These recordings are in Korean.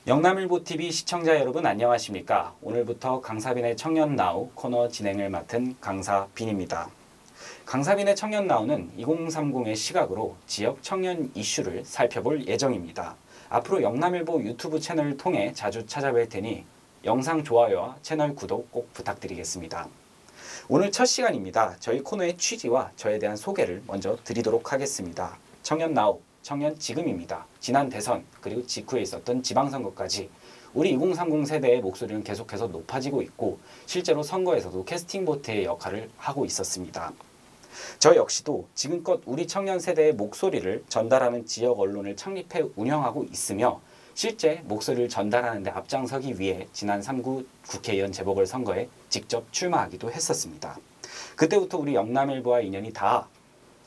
영남일보TV 시청자 여러분 안녕하십니까? 오늘부터 강사빈의 청년나우 코너 진행을 맡은 강사빈입니다. 강사빈의 청년나우는 2030의 시각으로 지역 청년 이슈를 살펴볼 예정입니다. 앞으로 영남일보 유튜브 채널을 통해 자주 찾아뵐 테니 영상 좋아요와 채널 구독 꼭 부탁드리겠습니다. 오늘 첫 시간입니다. 저희 코너의 취지와 저에 대한 소개를 먼저 드리도록 하겠습니다. 청년나우, 청년 지금입니다. 지난 대선 그리고 직후에 있었던 지방선거까지 우리 2030 세대의 목소리는 계속해서 높아지고 있고 실제로 선거에서도 캐스팅 보트의 역할을 하고 있었습니다. 저 역시도 지금껏 우리 청년 세대의 목소리를 전달하는 지역 언론을 창립해 운영하고 있으며 실제 목소리를 전달하는 데 앞장서기 위해 지난 3구 국회의원 재보궐선거에 직접 출마하기도 했었습니다. 그때부터 우리 영남일보와 인연이 닿아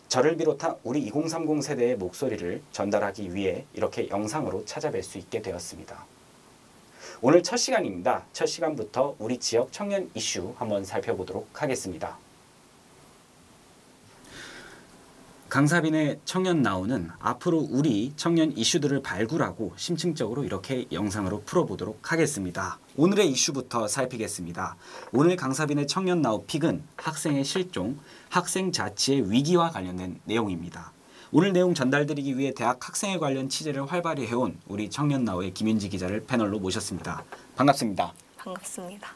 저를 비롯한 우리 2030 세대의 목소리를 전달하기 위해 이렇게 영상으로 찾아뵐 수 있게 되었습니다. 오늘 첫 시간입니다. 첫 시간부터 우리 지역 청년 이슈 한번 살펴보도록 하겠습니다. 강사빈의 청년나우는 앞으로 우리 청년 이슈들을 발굴하고 심층적으로 이렇게 영상으로 풀어보도록 하겠습니다. 오늘의 이슈부터 살피겠습니다. 오늘 강사빈의 청년나우 픽은 학생의 실종, 학생 자치의 위기와 관련된 내용입니다. 오늘 내용 전달드리기 위해 대학 학생회 관련 취재를 활발히 해온 우리 청년나우의 김윤지 기자를 패널로 모셨습니다. 반갑습니다. 반갑습니다.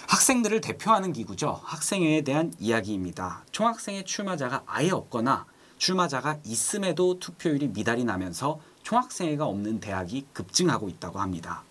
학생들을 대표하는 기구죠. 학생회에 대한 이야기입니다. 총학생회 출마자가 아예 없거나 출마자가 있음에도 투표율이 미달이 나면서 총학생회가 없는 대학이 급증하고 있다고 합니다.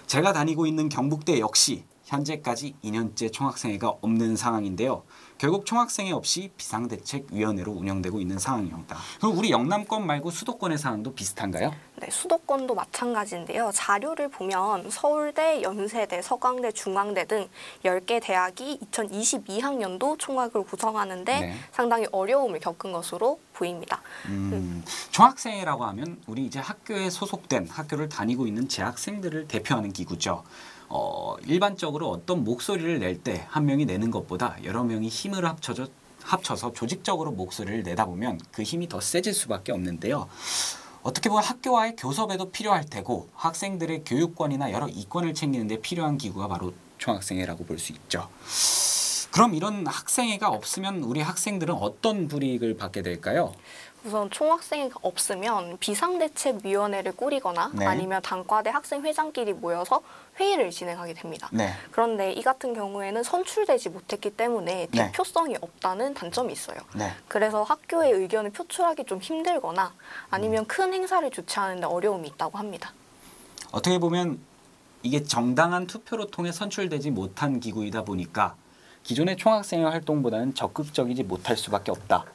제가 다니고 있는 경북대 역시 현재까지 2년째 총학생회가 없는 상황인데요. 결국 총학생회 없이 비상대책위원회로 운영되고 있는 상황입니다. 그럼 우리 영남권 말고 수도권의 상황도 비슷한가요? 네, 수도권도 마찬가지인데요. 자료를 보면 서울대, 연세대, 서강대, 중앙대 등 10개 대학이 2022학년도 총학을 구성하는데 상당히 어려움을 겪은 것으로 보입니다. 총학생회라고 하면 우리 이제 학교에 소속된 학교를 다니고 있는 재학생들을 대표하는 기구죠. 일반적으로 어떤 목소리를 낼 때 한 명이 내는 것보다 여러 명이 힘을 합쳐서 조직적으로 목소리를 내다 보면 그 힘이 더 세질 수밖에 없는데요. 어떻게 보면 학교와의 교섭에도 필요할 테고 학생들의 교육권이나 여러 이권을 챙기는 데 필요한 기구가 바로 총학생회라고 볼 수 있죠. 그럼 이런 학생회가 없으면 우리 학생들은 어떤 불이익을 받게 될까요? 우선 총학생회가 없으면 비상대책위원회를 꾸리거나 아니면 단과대 학생회장끼리 모여서 회의를 진행하게 됩니다. 그런데 이 같은 경우에는 선출되지 못했기 때문에 대표성이 없다는 단점이 있어요. 그래서 학교의 의견을 표출하기 좀 힘들거나 아니면 큰 행사를 주최하는 데 어려움이 있다고 합니다. 어떻게 보면 이게 정당한 투표로 통해 선출되지 못한 기구이다 보니까 기존의 총학생회 활동보다는 적극적이지 못할 수밖에 없다.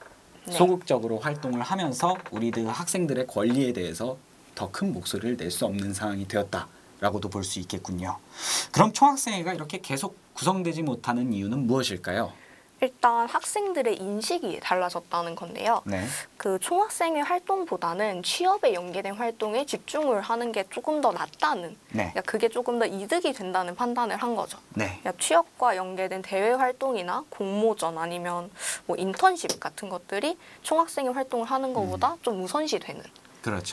소극적으로 활동을 하면서 우리들 학생들의 권리에 대해서 더 큰 목소리를 낼 수 없는 상황이 되었다라고도 볼 수 있겠군요. 그럼 총학생회가 이렇게 계속 구성되지 못하는 이유는 무엇일까요? 일단 학생들의 인식이 달라졌다는 건데요. 그 총학생회 활동보다는 취업에 연계된 활동에 집중을 하는 게 조금 더 낫다는, 그게 조금 더 이득이 된다는 판단을 한 거죠. 취업과 연계된 대외 활동이나 공모전 아니면 뭐 인턴십 같은 것들이 총학생회 활동을 하는 것보다 좀 우선시되는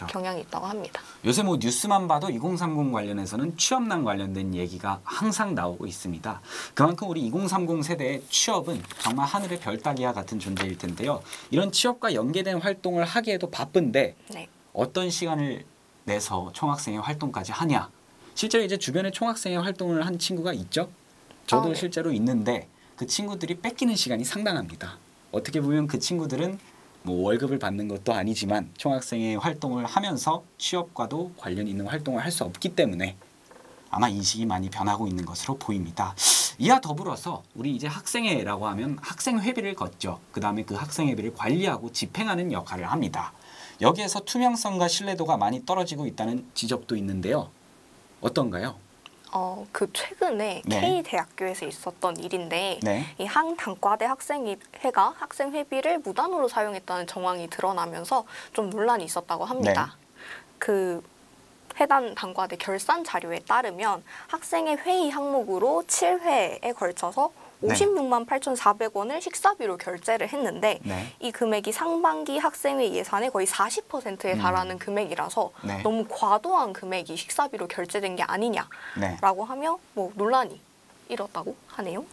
경향이 있다고 합니다. 요새 뭐 뉴스만 봐도 2030 관련해서는 취업난 관련된 얘기가 항상 나오고 있습니다. 그만큼 우리 2030 세대의 취업은 정말 하늘의 별 따기와 같은 존재일 텐데요. 이런 취업과 연계된 활동을 하기에도 바쁜데 어떤 시간을 내서 총학생회 활동까지 하냐. 실제로 이제 주변에 총학생회 활동을 한 친구가 있죠. 저도 실제로 있는데 그 친구들이 뺏기는 시간이 상당합니다. 어떻게 보면 그 친구들은 뭐 월급을 받는 것도 아니지만 총학생회 활동을 하면서 취업과도 관련 있는 활동을 할 수 없기 때문에 아마 인식이 많이 변하고 있는 것으로 보입니다. 이와 더불어서 우리 이제 학생회라고 하면 학생회비를 걷죠. 그 다음에 그 학생회비를 관리하고 집행하는 역할을 합니다. 여기에서 투명성과 신뢰도가 많이 떨어지고 있다는 지적도 있는데요. 어떤가요? 그 최근에 K대학교에서 있었던 일인데 이 한 단과대 학생회가 학생회비를 무단으로 사용했다는 정황이 드러나면서 좀 논란이 있었다고 합니다. 그 해당 단과대 결산 자료에 따르면 학생회 회의 항목으로 7회에 걸쳐서 56만 8,400원을 식사비로 결제를 했는데 이 금액이 상반기 학생회 예산의 거의 40%에 달하는 금액이라서 너무 과도한 금액이 식사비로 결제된 게 아니냐라고 하며 뭐 논란이 일었다고 하네요.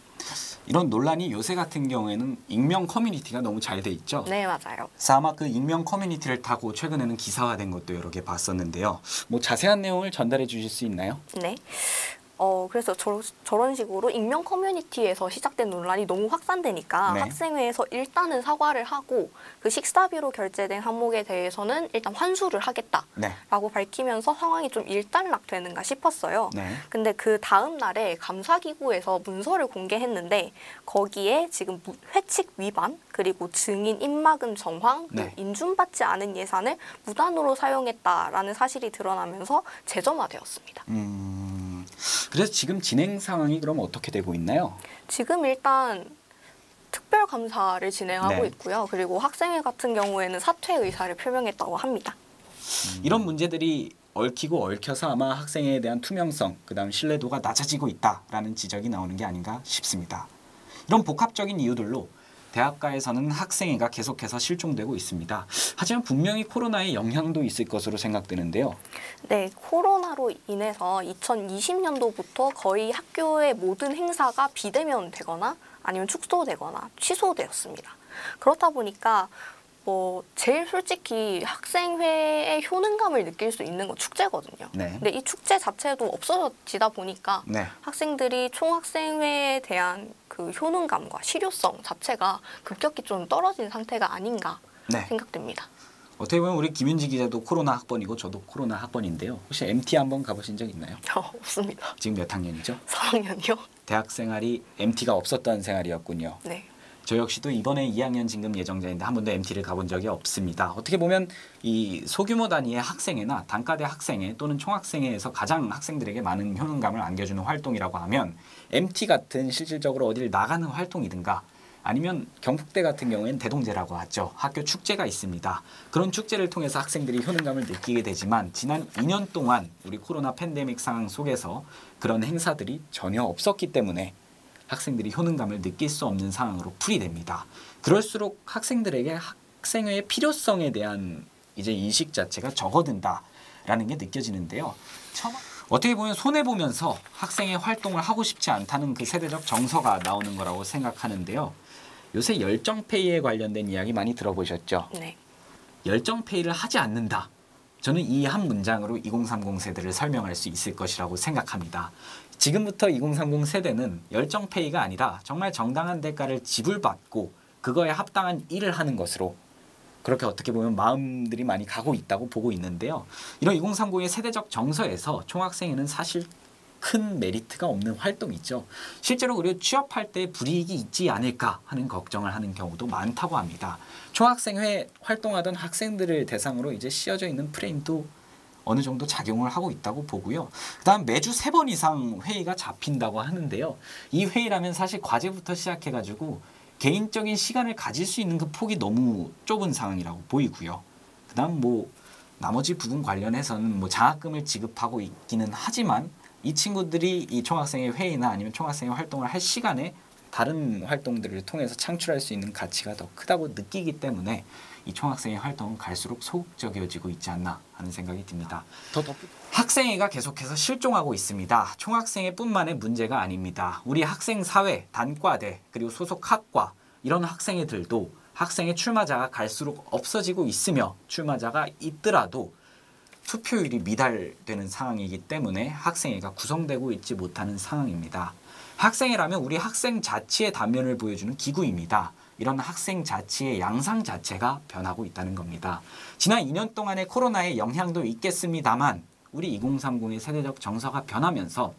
이런 논란이 요새 같은 경우에는 익명 커뮤니티가 너무 잘 돼 있죠. 네, 맞아요. 그래서 아마 그 익명 커뮤니티를 타고 최근에는 기사화된 것도 여러 개 봤었는데요. 뭐 자세한 내용을 전달해 주실 수 있나요? 네. 그래서 저런 식으로 익명 커뮤니티에서 시작된 논란이 너무 확산되니까 학생회에서 일단은 사과를 하고 그 식사비로 결제된 항목에 대해서는 일단 환수를 하겠다라고 밝히면서 상황이 좀 일단락되는가 싶었어요. 근데 그 다음 날에 감사기구에서 문서를 공개했는데 거기에 지금 회칙 위반 그리고 증인 입막음 정황, 인준받지 않은 예산을 무단으로 사용했다라는 사실이 드러나면서 재점화되었습니다. 그래서 지금 진행 상황이 그럼 어떻게 되고 있나요? 지금 일단 특별감사를 진행하고 있고요. 그리고 학생회 같은 경우에는 사퇴 의사를 표명했다고 합니다. 이런 문제들이 얽히고 얽혀서 아마 학생회에 대한 투명성, 그다음 신뢰도가 낮아지고 있다라는 지적이 나오는 게 아닌가 싶습니다. 이런 복합적인 이유들로 대학가에서는 학생회가 계속해서 실종되고 있습니다. 하지만 분명히 코로나의 영향도 있을 것으로 생각되는데요. 네, 코로나로 인해서 2020년도부터 거의 학교의 모든 행사가 비대면되거나 아니면 축소되거나 취소되었습니다. 그렇다 보니까 제일 솔직히 학생회의 효능감을 느낄 수 있는 건 축제거든요. 근데 이 축제 자체도 없어지다 보니까 학생들이 총학생회에 대한 그 효능감과 실효성 자체가 급격히 좀 떨어진 상태가 아닌가 생각됩니다. 어떻게 보면 우리 김윤지 기자도 코로나 학번이고 저도 코로나 학번인데요. 혹시 MT 한번 가보신 적 있나요? 없습니다. 지금 몇 학년이죠? 4학년이요. 대학 생활이 MT가 없었던 생활이었군요. 네. 저 역시도 이번에 2학년 진급 예정자인데 한 번도 MT를 가본 적이 없습니다. 어떻게 보면 이 소규모 단위의 학생회나 단과대 학생회 또는 총학생회에서 가장 학생들에게 많은 효능감을 안겨주는 활동이라고 하면 MT 같은 실질적으로 어디를 나가는 활동이든가 아니면 경북대 같은 경우에는 대동제라고 하죠. 학교 축제가 있습니다. 그런 축제를 통해서 학생들이 효능감을 느끼게 되지만 지난 2년 동안 우리 코로나 팬데믹 상황 속에서 그런 행사들이 전혀 없었기 때문에 학생들이 효능감을 느낄 수 없는 상황으로 풀이됩니다. 그럴수록 학생들에게 학생회의 필요성에 대한 이제 인식 자체가 적어든다라는 게 느껴지는데요. 어떻게 보면 손해보면서 학생회 활동을 하고 싶지 않다는 그 세대적 정서가 나오는 거라고 생각하는데요. 요새 열정페이에 관련된 이야기 많이 들어보셨죠? 네. 열정페이를 하지 않는다. 저는 이 한 문장으로 2030 세대를 설명할 수 있을 것이라고 생각합니다. 지금부터 2030 세대는 열정페이가 아니라 정말 정당한 대가를 지불받고 그거에 합당한 일을 하는 것으로 그렇게 어떻게 보면 마음들이 많이 가고 있다고 보고 있는데요. 이런 2030의 세대적 정서에서 총학생회는 사실 큰 메리트가 없는 활동이죠. 실제로 우리 취업할 때 불이익이 있지 않을까 하는 걱정을 하는 경우도 많다고 합니다. 총학생회 활동하던 학생들을 대상으로 이제 씌워져 있는 프레임도 어느 정도 작용을 하고 있다고 보고요. 그다음 매주 3번 이상 회의가 잡힌다고 하는데요. 이 회의라면 사실 과제부터 시작해가지고 개인적인 시간을 가질 수 있는 그 폭이 너무 좁은 상황이라고 보이고요. 그다음 나머지 부분 관련해서는 장학금을 지급하고 있기는 하지만 이 친구들이 이 총학생회 회의나 아니면 총학생회 활동을 할 시간에 다른 활동들을 통해서 창출할 수 있는 가치가 더 크다고 느끼기 때문에 이 총학생회 활동은 갈수록 소극적이어지고 있지 않나 하는 생각이 듭니다. 학생회가 계속해서 실종하고 있습니다. 총학생회뿐만의 문제가 아닙니다. 우리 학생사회, 단과대, 그리고 소속 학과 이런 학생회들도 학생회 출마자가 갈수록 없어지고 있으며 출마자가 있더라도 투표율이 미달되는 상황이기 때문에 학생회가 구성되고 있지 못하는 상황입니다. 학생회라면 우리 학생 자치의 단면을 보여주는 기구입니다. 이런 학생 자치의 양상 자체가 변하고 있다는 겁니다. 지난 2년 동안의 코로나의 영향도 있겠습니다만 우리 2030의 세대적 정서가 변하면서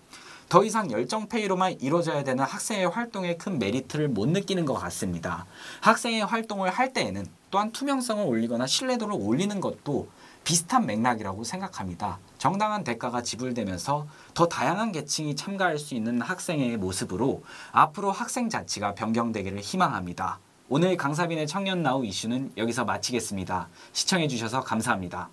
더 이상 열정페이로만 이루어져야 되는 학생회 활동의 큰 메리트를 못 느끼는 것 같습니다. 학생회 활동을 할 때에는 또한 투명성을 올리거나 신뢰도를 올리는 것도 비슷한 맥락이라고 생각합니다. 정당한 대가가 지불되면서 더 다양한 계층이 참가할 수 있는 학생회의 모습으로 앞으로 학생 자치가 변경되기를 희망합니다. 오늘 강사빈의 청년나우 이슈는 여기서 마치겠습니다. 시청해 주셔서 감사합니다.